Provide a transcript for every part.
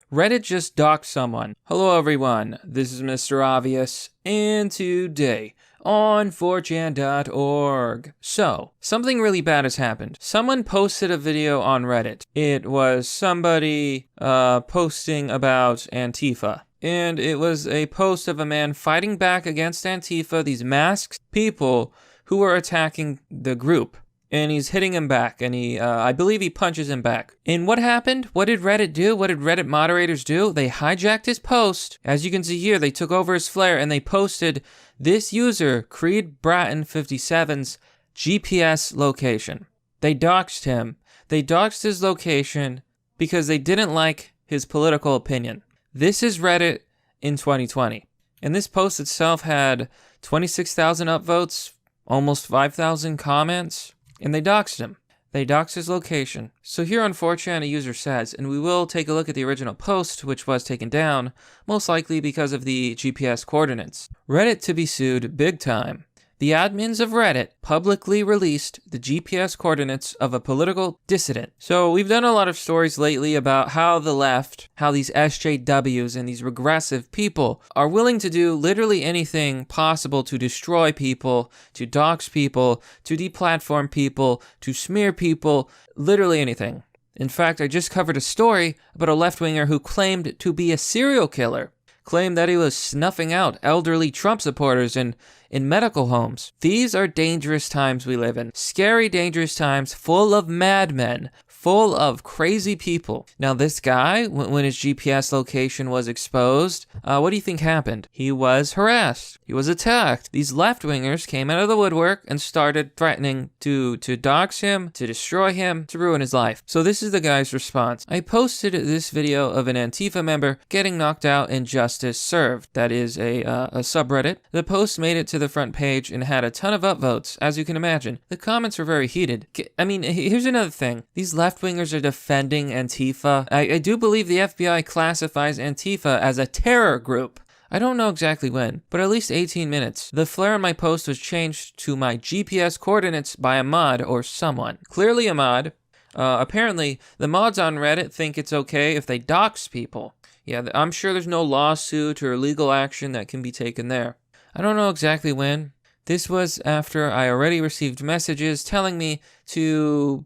Reddit just doxed someone. Hello everyone, this is Mr. Obvious, and today on 4chan.org. So, something really bad has happened. Someone posted a video on Reddit. It was somebody posting about ANTIFA. And it was a post of a man fighting back against ANTIFA, these masked people who were attacking the group. And he's hitting him back, and I believe he punches him back. And what happened? What did Reddit do? What did Reddit moderators do? They hijacked his post. As you can see here, they took over his flair, and they posted this user, Creed Bratton 57's GPS location. They doxed him. They doxed his location because they didn't like his political opinion. This is Reddit in 2020. And this post itself had 26,000 upvotes, almost 5,000 comments. And they doxed him. They doxed his location. So here on 4chan, a user says, and we will take a look at the original post, which was taken down, most likely because of the GPS coordinates. Reddit to be sued big time. The admins of Reddit publicly released the GPS coordinates of a political dissident. So we've done a lot of stories lately about how the left, how these SJWs and these regressive people are willing to do literally anything possible to destroy people, to dox people, to deplatform people, to smear people, literally anything. In fact, I just covered a story about a left-winger who claimed to be a serial killer. Claimed that he was snuffing out elderly Trump supporters in medical homes. These are dangerous times we live in. Scary, dangerous times full of madmen, full of crazy people. Now this guy, when his GPS location was exposed, what do you think happened? He was harassed. He was attacked. These left-wingers came out of the woodwork and started threatening to dox him, to destroy him, to ruin his life. So this is the guy's response. I posted this video of an ANTIFA member getting knocked out and justice served. That is a subreddit. The post made it to the front page and had a ton of upvotes, as you can imagine. The comments were very heated. I mean, here's another thing. These left-wingers are defending ANTIFA. I do believe the FBI classifies ANTIFA as a terror group. I don't know exactly when, but at least 18 minutes. The flare on my post was changed to my GPS coordinates by a mod or someone. Clearly a mod. Apparently, the mods on Reddit think it's okay if they dox people. Yeah, I'm sure there's no lawsuit or legal action that can be taken there. I don't know exactly when. This was after I already received messages telling him to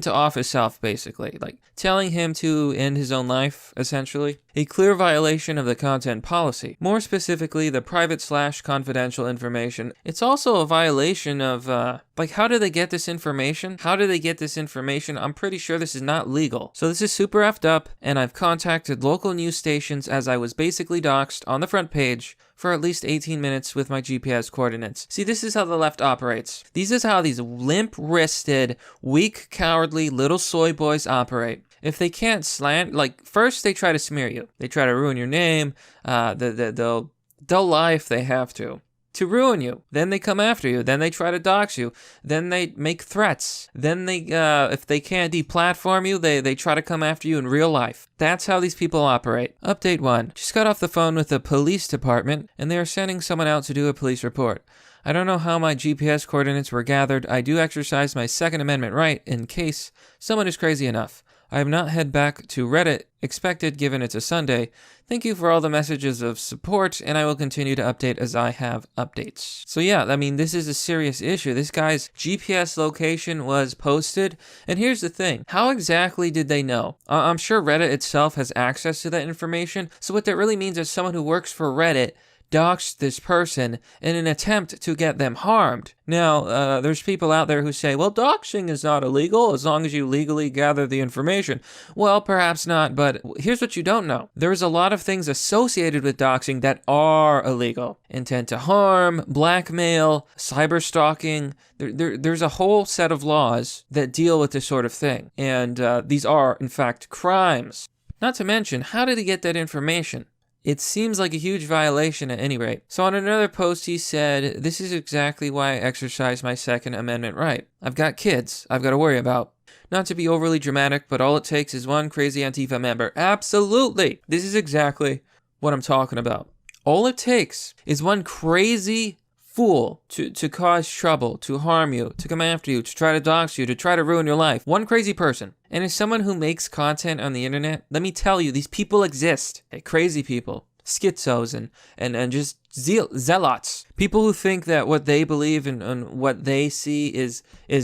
off himself, basically. Like, telling him to end his own life, essentially. A clear violation of the content policy. More specifically, the private/confidential information. It's also a violation of, how did they get this information? How did they get this information? I'm pretty sure this is not legal. So this is super effed up, and I've contacted local news stations as I was basically doxxed on the front page for at least 18 minutes with my GPS coordinates. See, this is how the left operates. This is how these limp-wristed, weak, cowardly little soy boys operate. If they can't first they try to smear you. They try to ruin your name. They'll lie if they have to ruin you. Then they come after you. Then they try to dox you. Then they make threats. Then they, if they can't deplatform you, they try to come after you in real life. That's how these people operate. Update 1. Just got off the phone with the police department, and they are sending someone out to do a police report. I don't know how my GPS coordinates were gathered. I do exercise my Second Amendment right in case someone is crazy enough. I have not head back to Reddit, expected given it's a Sunday. Thank you for all the messages of support, and I will continue to update as I have updates. So yeah, I mean, this is a serious issue. This guy's GPS location was posted, and here's the thing. How exactly did they know? I'm sure Reddit itself has access to that information, so what that really means is someone who works for Reddit doxed this person in an attempt to get them harmed. Now, there's people out there who say, well, doxing is not illegal as long as you legally gather the information. Well, perhaps not, but here's what you don't know. There's a lot of things associated with doxing that are illegal. Intent to harm, blackmail, cyber stalking. There's a whole set of laws that deal with this sort of thing. And these are, in fact, crimes. Not to mention, how did he get that information? It seems like a huge violation at any rate. So on another post he said, this is exactly why I exercise my Second Amendment right. I've got kids I've got to worry about. Not to be overly dramatic, but all it takes is one crazy ANTIFA member. Absolutely! This is exactly what I'm talking about. All it takes is one crazy fool, to cause trouble, to harm you, to come after you, to try to dox you, to try to ruin your life. One crazy person. And as someone who makes content on the internet, let me tell you, these people exist. Okay, crazy people. Schizos and just zealots. People who think that what they believe and what they see is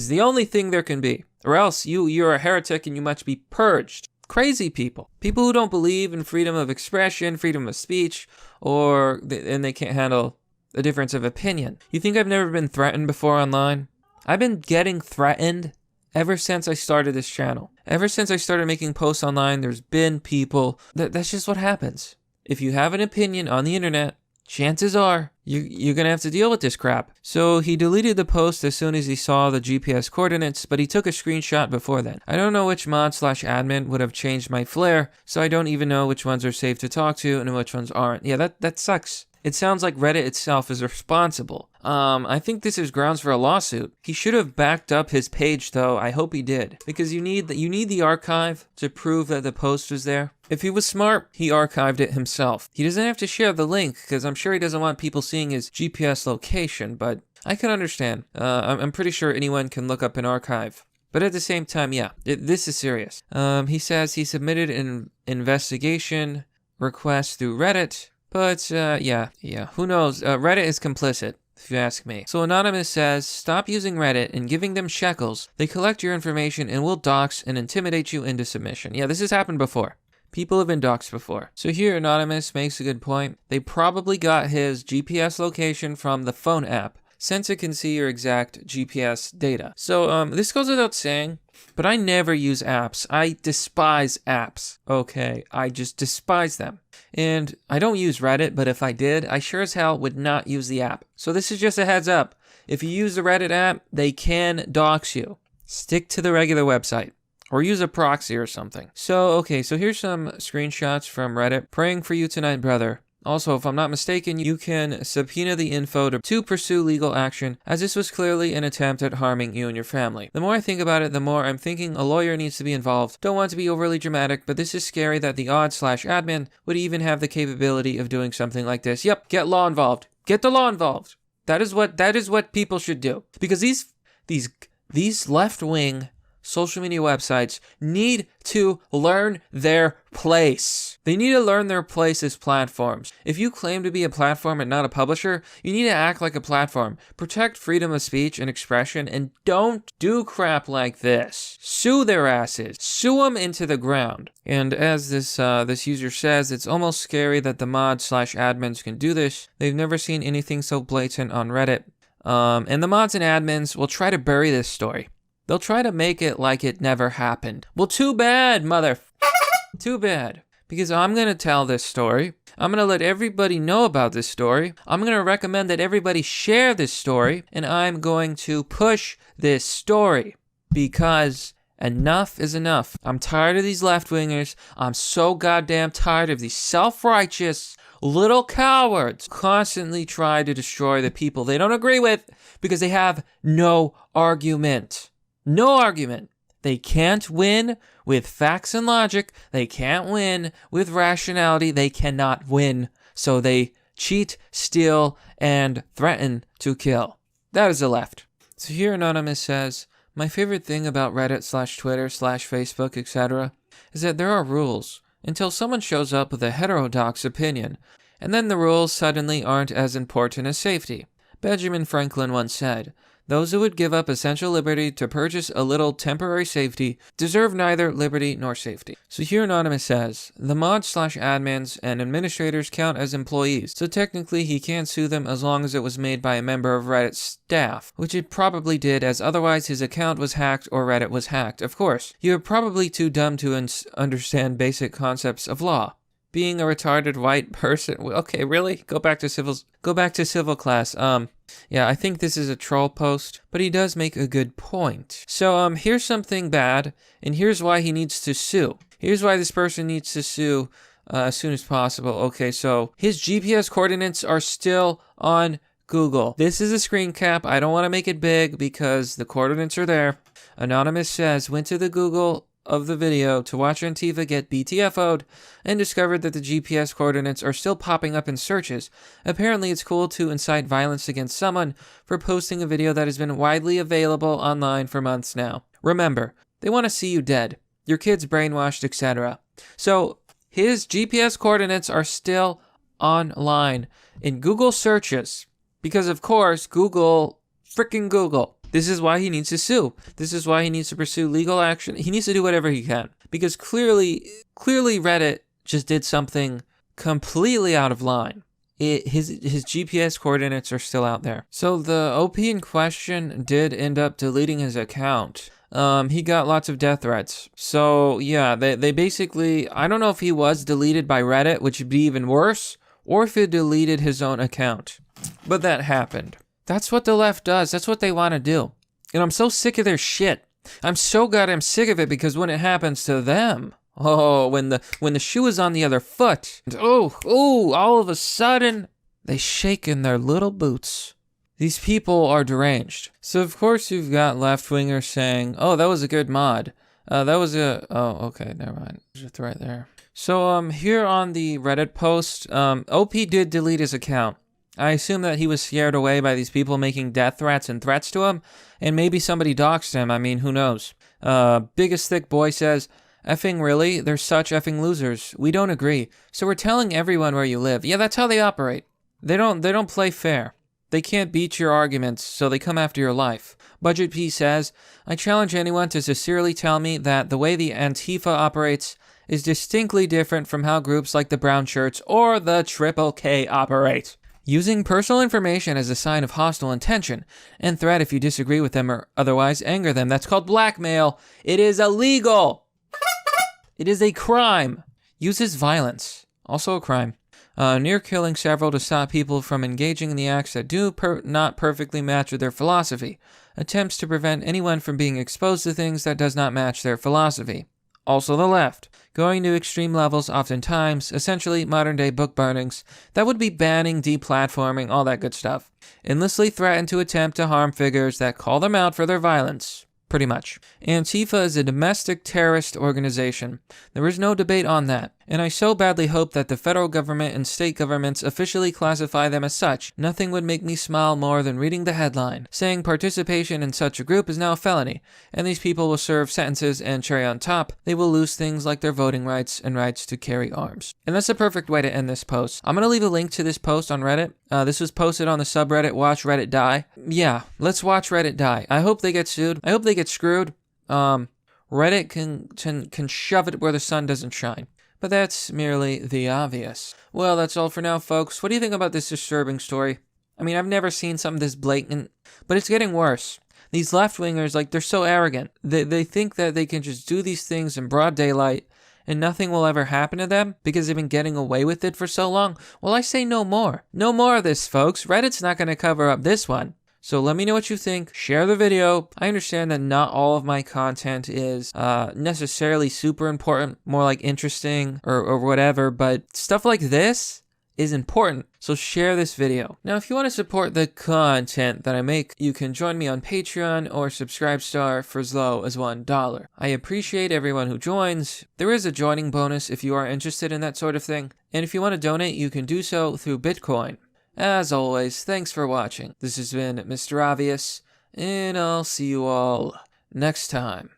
the only thing there can be. Or else you're a heretic and you must be purged. Crazy people. People who don't believe in freedom of expression, freedom of speech, and they can't handle the difference of opinion. You think I've never been threatened before online? I've been getting threatened ever since I started this channel. Ever since I started making posts online, there's been people. That's just what happens. If you have an opinion on the internet, chances are you're going to have to deal with this crap. So he deleted the post as soon as he saw the GPS coordinates, but he took a screenshot before then. I don't know which mod/admin would have changed my flair, so I don't even know which ones are safe to talk to and which ones aren't. Yeah, that sucks. It sounds like Reddit itself is responsible. I think this is grounds for a lawsuit. He should have backed up his page, though. I hope he did, because you need the archive to prove that the post was there. If he was smart, he archived it himself. He doesn't have to share the link, because I'm sure he doesn't want people seeing his GPS location, but I can understand. I'm pretty sure anyone can look up an archive. But at the same time, yeah, this is serious. He says he submitted an investigation request through Reddit. But, yeah, who knows? Reddit is complicit, if you ask me. So Anonymous says, stop using Reddit and giving them shekels. They collect your information and will dox and intimidate you into submission. Yeah, this has happened before. People have been doxed before. So here, Anonymous makes a good point. They probably got his GPS location from the phone app, since it can see your exact GPS data. So, this goes without saying, but I never use apps. I despise apps, okay? I just despise them. And I don't use Reddit, but if I did, I sure as hell would not use the app. So this is just a heads up. If you use the Reddit app, they can dox you. Stick to the regular website. Or use a proxy or something. So here's some screenshots from Reddit. Praying for you tonight, brother. Also, if I'm not mistaken, you can subpoena the info to pursue legal action, as this was clearly an attempt at harming you and your family. The more I think about it, the more I'm thinking a lawyer needs to be involved. Don't want to be overly dramatic, but this is scary that the odd/admin would even have the capability of doing something like this. Yep, get law involved. Get the law involved. That is what people should do. Because these left-wing social media websites need to learn their place. They need to learn their place as platforms. If you claim to be a platform and not a publisher, you need to act like a platform. Protect freedom of speech and expression, and don't do crap like this. Sue their asses. Sue them into the ground. And as this user says, it's almost scary that the mods/admins can do this. They've never seen anything so blatant on Reddit. And the mods and admins will try to bury this story. They'll try to make it like it never happened. Well, too bad, Too bad. Because I'm going to tell this story. I'm going to let everybody know about this story. I'm going to recommend that everybody share this story. And I'm going to push this story. Because enough is enough. I'm tired of these left-wingers. I'm so goddamn tired of these self-righteous little cowards constantly try to destroy the people they don't agree with because they have no argument. No argument. They can't win with facts and logic. They can't win with rationality. They cannot win. So they cheat, steal, and threaten to kill. That is the left. So here Anonymous says, my favorite thing about Reddit/Twitter/Facebook, etc. is that there are rules until someone shows up with a heterodox opinion. And then the rules suddenly aren't as important as safety. Benjamin Franklin once said, those who would give up essential liberty to purchase a little temporary safety deserve neither liberty nor safety. So here Anonymous says, the mods/admins and administrators count as employees, so technically he can't sue them as long as it was made by a member of Reddit's staff, which it probably did, as otherwise his account was hacked or Reddit was hacked. Of course, you're probably too dumb to understand basic concepts of law. Being a retarded white person. Okay, really? Go back to civil class. Yeah, I think this is a troll post, but he does make a good point. So, here's something bad, and here's why he needs to sue. Here's why this person needs to sue as soon as possible. Okay, so his GPS coordinates are still on Google. This is a screen cap. I don't want to make it big because the coordinates are there. Anonymous says, went to the Google of the video to watch Antifa get BTFO'd and discovered that the GPS coordinates are still popping up in searches. Apparently, it's cool to incite violence against someone for posting a video that has been widely available online for months now. Remember, they want to see you dead, your kids brainwashed, etc. So, his GPS coordinates are still online in Google searches because, of course, freaking Google. This is why he needs to sue. This is why he needs to pursue legal action. He needs to do whatever he can because clearly Reddit just did something completely out of line. His GPS coordinates are still out there. So the OP in question did end up deleting his account. He got lots of death threats. So yeah, they basically, I don't know if he was deleted by Reddit, which would be even worse, or if it deleted his own account. But that happened. That's what the left does. That's what they want to do. And I'm so sick of their shit. I'm so goddamn sick of it because when it happens to them, when the shoe is on the other foot, all of a sudden, they shake in their little boots. These people are deranged. So of course you've got left-wingers saying, oh, that was a good mod. Okay, never mind. Just right there. So here on the Reddit post, OP did delete his account. I assume that he was scared away by these people making death threats and threats to him, and maybe somebody doxed him. I mean, who knows? Biggest Thick Boy says, effing really? They're such effing losers. We don't agree. So we're telling everyone where you live. Yeah, that's how they operate. They don't play fair. They can't beat your arguments, so they come after your life. Budget P says, I challenge anyone to sincerely tell me that the way the Antifa operates is distinctly different from how groups like the Brown Shirts or the Triple K operate. Using personal information as a sign of hostile intention and threat if you disagree with them or otherwise anger them. That's called blackmail. It is illegal. It is a crime. Uses violence. Also a crime. Near killing several to stop people from engaging in the acts that do not perfectly match with their philosophy. Attempts to prevent anyone from being exposed to things that does not match their philosophy. Also the left. Going to extreme levels oftentimes, essentially modern-day book burnings. That would be banning, deplatforming, all that good stuff. Endlessly threaten to attempt to harm figures that call them out for their violence. Pretty much. Antifa is a domestic terrorist organization. There is no debate on that. And I so badly hope that the federal government and state governments officially classify them as such. Nothing would make me smile more than reading the headline, saying participation in such a group is now a felony, and these people will serve sentences, and cherry on top, they will lose things like their voting rights and rights to carry arms. And that's a perfect way to end this post. I'm going to leave a link to this post on Reddit. This was posted on the subreddit Watch Reddit Die. Yeah, let's watch Reddit die. I hope they get sued. I hope they get screwed. Reddit can shove it where the sun doesn't shine. But that's merely the obvious. Well, that's all for now, folks. What do you think about this disturbing story? I mean, I've never seen something this blatant, but it's getting worse. These left-wingers, they're so arrogant. They think that they can just do these things in broad daylight and nothing will ever happen to them because they've been getting away with it for so long. Well, I say no more. No more of this, folks. Reddit's not going to cover up this one. So let me know what you think. Share the video. I understand that not all of my content is necessarily super important, more like interesting or whatever, but stuff like this is important. So share this video. Now, if you want to support the content that I make, you can join me on Patreon or Subscribestar for as low as $1. I appreciate everyone who joins. There is a joining bonus if you are interested in that sort of thing. And if you want to donate, you can do so through Bitcoin. As always, thanks for watching. This has been Mr. Obvious, and I'll see you all next time.